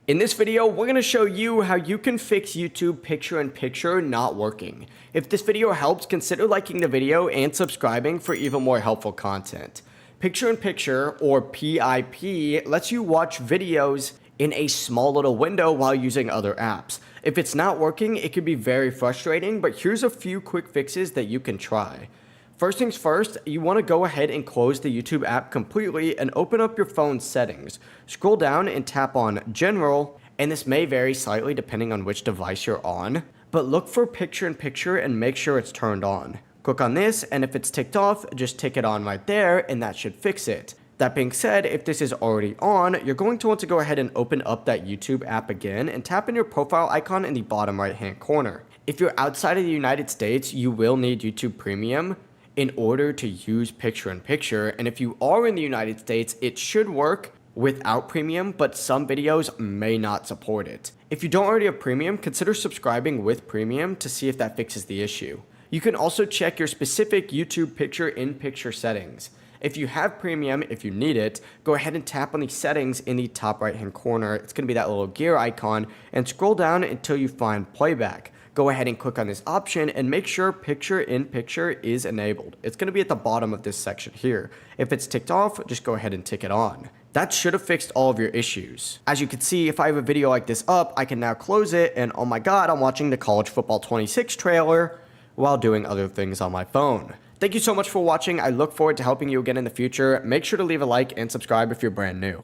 In this video, we're going to show you how you can fix YouTube picture-in-picture not working. If this video helps, consider liking the video and subscribing for even more helpful content. Picture-in-picture, or PiP, lets you watch videos in a small little window while using other apps. If it's not working, it can be very frustrating, but here's a few quick fixes that you can try. First things first, you want to go ahead and close the YouTube app completely and open up your phone's settings. Scroll down and tap on General, and this may vary slightly depending on which device you're on, but look for picture-in-picture and make sure it's turned on. Click on this, and if it's ticked off, just tick it on right there, and that should fix it. That being said, if this is already on, you're going to want to go ahead and open up that YouTube app again and tap in your profile icon in the bottom right hand corner. If you're outside of the United States, you will need YouTube Premium in order to use picture-in-picture, and if you are in the United States, it should work without Premium, but some videos may not support it. If you don't already have Premium, consider subscribing with Premium to see if that fixes the issue. You can also check your specific YouTube picture-in-picture settings. If you have Premium, if you need it, go ahead and tap on the settings in the top right hand corner. It's going to be that little gear icon, and scroll down until you find playback. Go ahead and click on this option and make sure picture-in-picture is enabled. It's going to be at the bottom of this section here. If it's ticked off, just go ahead and tick it on. That should have fixed all of your issues. As you can see, if I have a video like this up, I can now close it, and oh my god, I'm watching the College Football 26 trailer while doing other things on my phone. Thank you so much for watching. I look forward to helping you again in the future. Make sure to leave a like and subscribe if you're brand new.